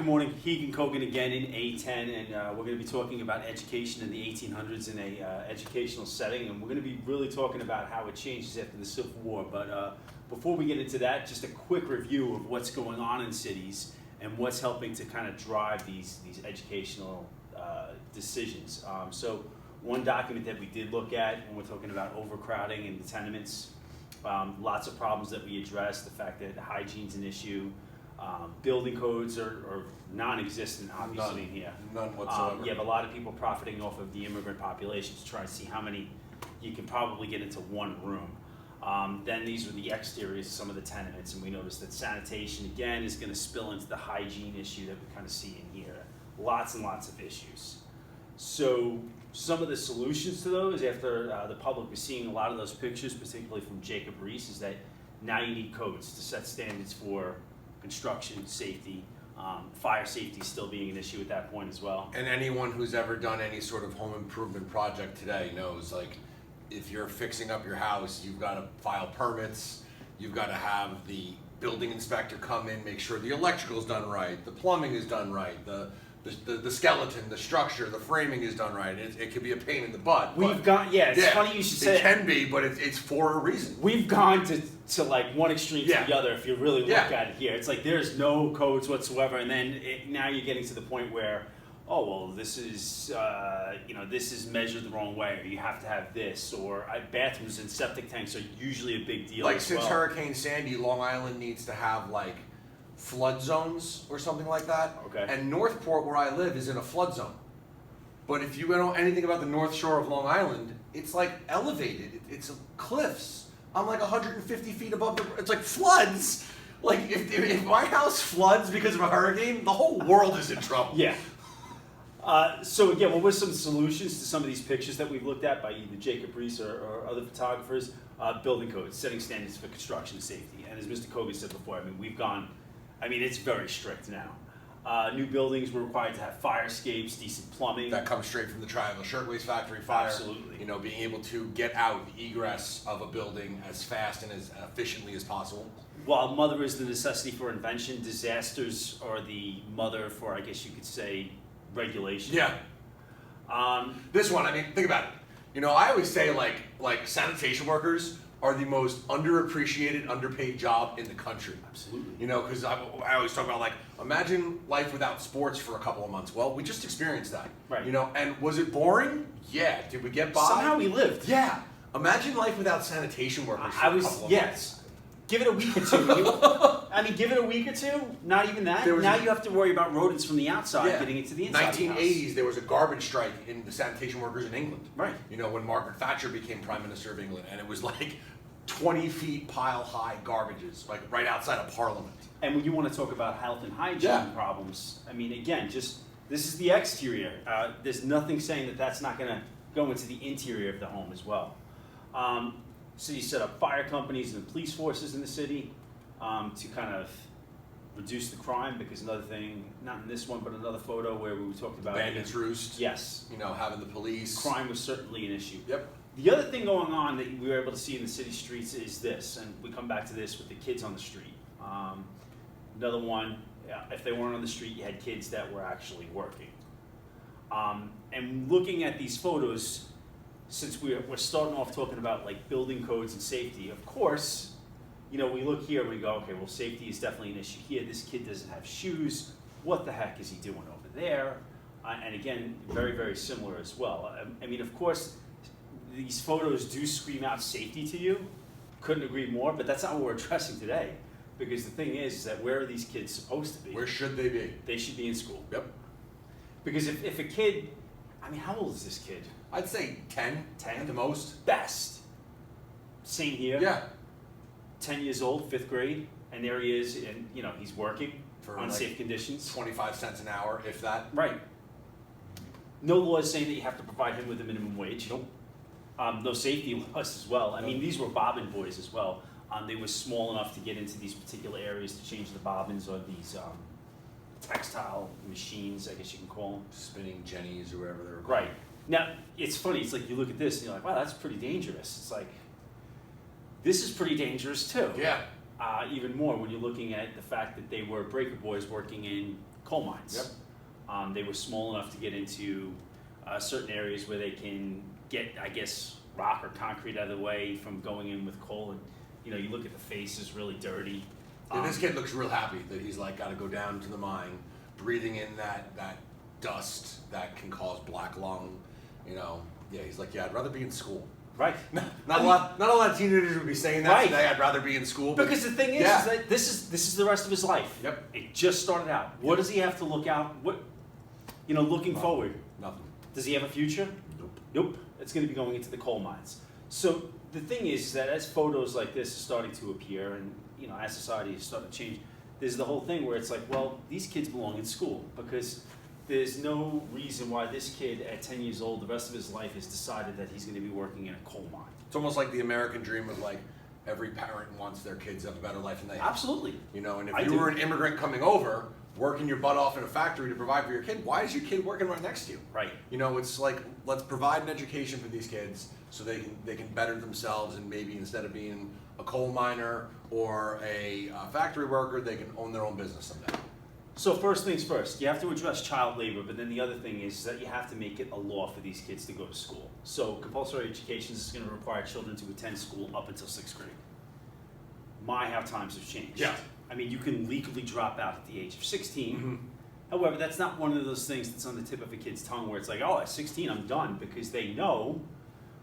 good morning. Hegan Kogan again in A10, and we're going to be talking about education in the 1800s in a educational setting, and we're going to be really talking about how it changes after the Civil War. But before we get into that, just a quick review of what's going on in cities and what's helping to kind of drive these educational decisions. So one document that we did look at when we're talking about overcrowding in the tenements, lots of problems that we addressed, the fact that hygiene's an issue. Building codes are non-existent, obviously, here. None whatsoever. You have a lot of people profiting off of the immigrant population to try and see how many you can probably get into one room. Then these are the exteriors of some of the tenements, and we noticed that sanitation, again, is going to spill into the hygiene issue that we kind of see in here. Lots and lots of issues. So some of the solutions to those, after the public was seeing a lot of those pictures, particularly from Jacob Reese, is that now you need codes to set standards for construction, safety, fire safety still being an issue at that point as well. And anyone who's ever done any sort of home improvement project today knows, like, if you're fixing up your house, you've got to file permits, you've got to have the building inspector come in, make sure the electrical's done right, the plumbing is done right, the skeleton, the structure, the framing is done right. It can be a pain in the butt. It's funny you should say it can be, but it's for a reason. We've gone to like one extreme to the other. If you really look at it here, it's like there's no codes whatsoever, and then now you're getting to the point where, oh well, this is this is measured the wrong way, or you have to have this, or bathrooms and septic tanks are usually a big deal. Like since Hurricane Sandy, Long Island needs to have like flood zones or something like that. Okay. And Northport, where I live, is in a flood zone. But if you know anything about the North Shore of Long Island, it's like elevated. It's cliffs. I'm like 150 feet above the. It's like floods. Like if my house floods because of a hurricane, the whole world is in trouble. Yeah. So again, what were some solutions to some of these pictures that we've looked at by either Jacob Reese or other photographers? Building codes, setting standards for construction safety. And as Mr. Kobe said before, it's very strict now. New buildings were required to have fire escapes, decent plumbing. That comes straight from the Triangle Shirtwaist Factory fire. Absolutely. Being able to get out the egress of a building as fast and as efficiently as possible. While mother is the necessity for invention, disasters are the mother for, I guess you could say, regulation. Yeah. This one, think about it. I always say like sanitation workers are the most underappreciated, underpaid job in the country. Absolutely. Because I always talk about, like, imagine life without sports for a couple of months. Well, we just experienced that. Right. And was it boring? Yeah. Did we get by? Somehow we lived. Yeah. Imagine life without sanitation workers for a couple of months. Give it a week or two. Give it a week or two, not even that. Now you have to worry about rodents from the outside getting into the inside 1980s, of the house. there was a garbage strike in the sanitation workers in England. Right. When Margaret Thatcher became Prime Minister of England, and it was like 20 feet pile high garbages, like right outside of Parliament. And when you want to talk about health and hygiene problems, again, this is the exterior. There's nothing saying that that's not going to go into the interior of the home as well. So you set up fire companies and police forces in the city to kind of reduce the crime, because another thing, not in this one, but another photo where we talked about Bandits Roost. Yes. Having the police. Crime was certainly an issue. Yep. The other thing going on that we were able to see in the city streets is this, and we come back to this with the kids on the street. Another one, if they weren't on the street, you had kids that were actually working. And looking at these photos, since we're starting off talking about like building codes and safety, of course, we look here and we go, okay, well, safety is definitely an issue here. This kid doesn't have shoes. What the heck is he doing over there? And again, very, very similar as well. Of course, these photos do scream out safety to you. Couldn't agree more, but that's not what we're addressing today. Because the thing is that where are these kids supposed to be? Where should they be? They should be in school. Yep. Because if a kid, how old is this kid? I'd say 10 at the most. Best. Same here. Yeah. 10 years old, 5th grade, and there he is, and he's working for unsafe conditions. 25 cents an hour, if that. Right. No law is saying that you have to provide him with a minimum wage. Nope. No safety laws as well. These were bobbin boys as well. They were small enough to get into these particular areas to change the bobbins, or these textile machines, I guess you can call them. Spinning jennies or whatever they were called. Right. Now, it's funny. It's like you look at this and you're like, wow, that's pretty dangerous. It's like, this is pretty dangerous too. Yeah. Even more when you're looking at the fact that they were breaker boys working in coal mines. Yep. They were small enough to get into certain areas where they can get, I guess, rock or concrete out of the way from going in with coal. And you look at the face is really dirty. Yeah, this kid looks real happy that he's like got to go down to the mine, breathing in that dust that can cause black lung. Yeah, he's like, yeah, I'd rather be in school. Right. Not a lot of teenagers would be saying that Right. today. I'd rather be in school. Because the thing is that this is the rest of his life. Yep. It just started out. What does he have to look out? Looking forward. Nothing. Does he have a future? Nope. Nope. It's going to be going into the coal mines. So the thing is that as photos like this are starting to appear, and as society is starting to change, there's the whole thing where it's like, well, these kids belong in school because there's no reason why this kid at 10 years old, the rest of his life, has decided that he's going to be working in a coal mine. It's almost like the American dream of like every parent wants their kids to have a better life than they have. Absolutely. And if you were an immigrant coming over, working your butt off in a factory to provide for your kid, why is your kid working right next to you? Right. It's like, let's provide an education for these kids so they can better themselves, and maybe instead of being a coal miner or a factory worker, they can own their own business someday. So first things first, you have to address child labor, but then the other thing is that you have to make it a law for these kids to go to school. So compulsory education is going to require children to attend school up until 6th grade. How times have changed. Yeah. I mean, you can legally drop out at the age of 16. Mm-hmm. However, that's not one of those things that's on the tip of a kid's tongue where it's like, oh, at 16 I'm done, because they know,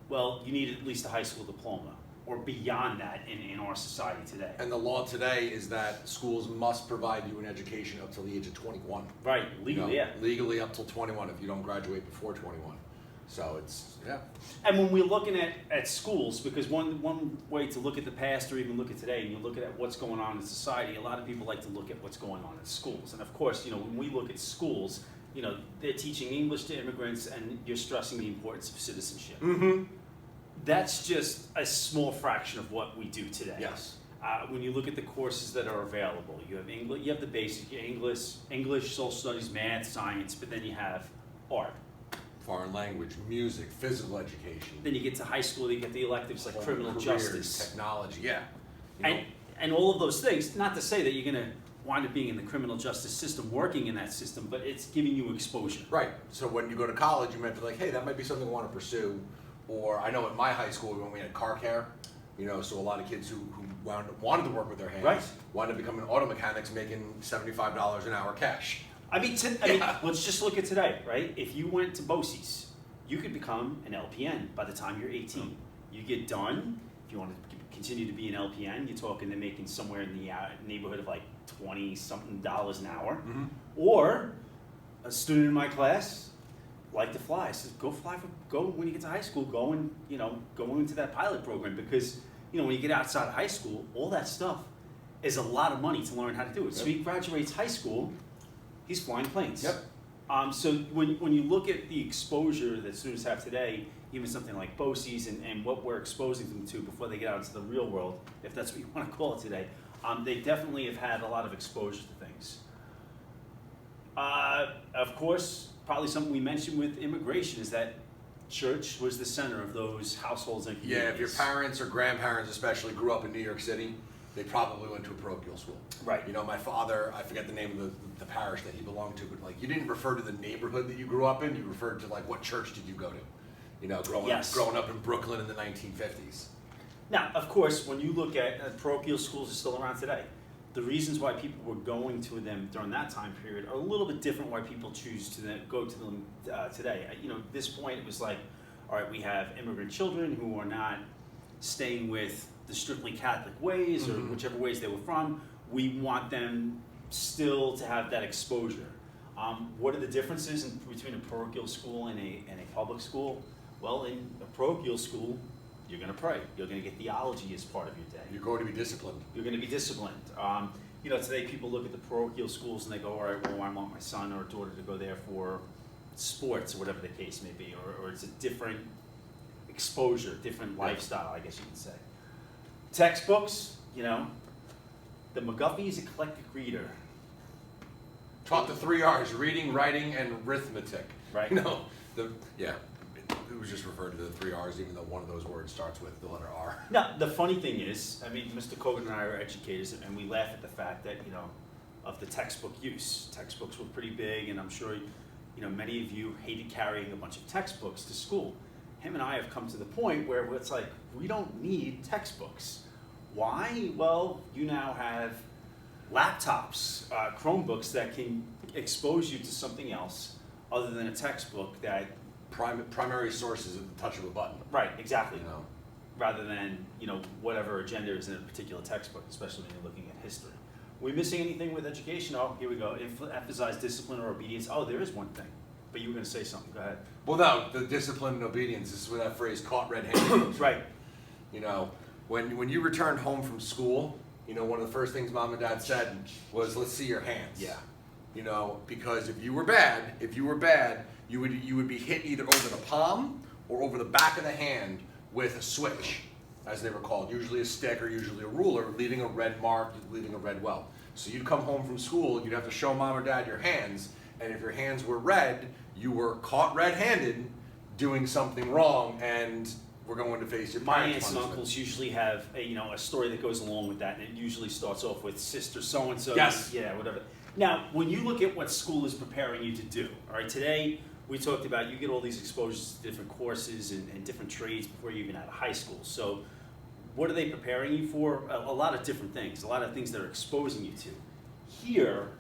well, you need at least a high school diploma or beyond that in our society today. And the law today is that schools must provide you an education up till the age of 21. Right, legally, yeah. Legally up till 21 if you don't graduate before 21. So it's, yeah. And when we're looking at schools, because one way to look at the past or even look at today, and you look at what's going on in society, a lot of people like to look at what's going on in schools. And of course, when we look at schools, they're teaching English to immigrants, and you're stressing the importance of citizenship. Mm-hmm. That's just a small fraction of what we do today. Yes. When you look at the courses that are available, you have English, you have the basic English, social studies, math, science, but then you have art. Foreign language, music, physical education. Then you get to high school, you get the electives like criminal careers, justice. Technology, yeah. And all of those things, not to say that you're going to wind up being in the criminal justice system, working in that system, but it's giving you exposure. Right. So when you go to college, you might be like, hey, that might be something I want to pursue. Or I know at my high school when we had car care, so a lot of kids who wanted to work with their hands Right. wanted to become auto mechanics making $75 an hour cash. I mean, let's just look at today, right? If you went to BOCES, you could become an LPN by the time you're 18. You get done, if you want to continue to be an LPN, you're talking they're making somewhere in the neighborhood of like $20-something an hour. Mm-hmm. Or a student in my class liked to fly. I said, go when you get to high school, go into that pilot program, because when you get outside of high school, all that stuff is a lot of money to learn how to do it. Yep. So he graduates high school, he's flying planes. Yep. So when you look at the exposure that students have today, even something like BOCES and what we're exposing them to before they get out into the real world, if that's what you want to call it today, they definitely have had a lot of exposure to things. Of course, probably something we mentioned with immigration is that church was the center of those households and communities. Yeah, if your parents or grandparents especially grew up in New York City, they probably went to a parochial school. Right. My father, I forget the name of the parish that he belonged to, but like you didn't refer to the neighborhood that you grew up in, you referred to like what church did you go to? Growing up in Brooklyn in the 1950s. Now, of course, when you look at parochial schools are still around today. The reasons why people were going to them during that time period are a little bit different why people choose to go to them today. At this point it was like, all right, we have immigrant children who are not staying with the strictly Catholic ways or whichever ways they were from. We want them still to have that exposure. What are the differences between a parochial school and a public school? Well, in a parochial school, you're going to pray. You're going to get theology as part of your day. You're going to be disciplined. You're going to be disciplined. Today people look at the parochial schools and they go, all right, well, I want my son or daughter to go there for sports or whatever the case may be, or it's a different exposure, different lifestyle, I guess you could say. Textbooks, the McGuffey's Eclectic Reader. Taught the 3 R's, reading, writing, and arithmetic. Right. It was just referred to the 3 R's, even though one of those words starts with the letter R. Now, the funny thing is, Mr. Kogan and I are educators, and we laugh at the fact that, of the textbook use. Textbooks were pretty big, and I'm sure many of you hated carrying a bunch of textbooks to school. Him and I have come to the point where it's like, we don't need textbooks. Why? Well, you now have laptops, Chromebooks that can expose you to something else other than a textbook that... Primary sources at the touch of a button. Right, exactly. You know. Rather than, whatever agenda is in a particular textbook, especially when you're looking at history. Are we missing anything with education? Oh, here we go. Emphasize discipline or obedience. Oh, there is one thing. But you were going to say something. Go ahead. Well, no, the discipline and obedience, this is where that phrase caught red-handed. Right. When you returned home from school, one of the first things mom and dad said was, let's see your hands. Yeah. Because if you were bad, you would be hit either over the palm or over the back of the hand with a switch, as they were called, usually a stick or usually a ruler, leaving a red mark, leaving a red welt. So you'd come home from school, you'd have to show mom or dad your hands, and if your hands were red, you were caught red-handed doing something wrong, and we're going to face your My parents' aunts and punishment. uncles usually have a story that goes along with that, and it usually starts off with sister so-and-so. Yes. Yeah, whatever. Now, when you look at what school is preparing you to do, all right, today we talked about you get all these exposures to different courses and different trades before you even out of high school. So what are they preparing you for? A lot of different things, a lot of things that are exposing you to. Here,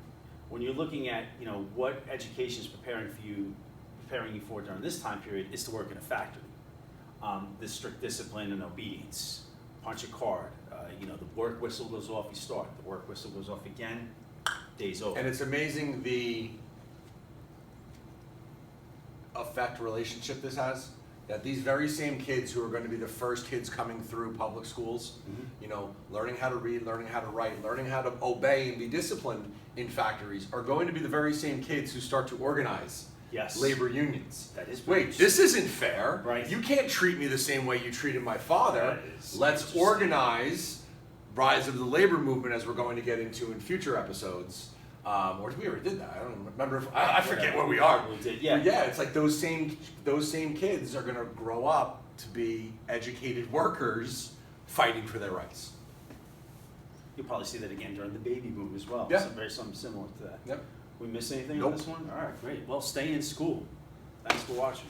when you're looking at what education is preparing you for during this time period, is to work in a factory. The strict discipline and obedience. Punch a card. The work whistle goes off, you start. The work whistle goes off again, day's over. And it's amazing the effect relationship this has, that these very same kids who are going to be the first kids coming through public schools, learning how to read, learning how to write, learning how to obey and be disciplined in factories, are going to be the very same kids who start to organize labor unions. That is Wait, this isn't fair. Right. You can't treat me the same way you treated my father. That is Let's interesting. organize rise of the labor movement, as we're going to get into in future episodes. Or we already did that. I don't remember. I forget where we are. We did, yeah. But yeah, it's like those same kids are going to grow up to be educated workers fighting for their rights. You'll probably see that again during the baby boom as well. Yeah. Something similar to that. Yep. We miss anything Nope. on this one? All right, great. Well, stay in school. Thanks for watching.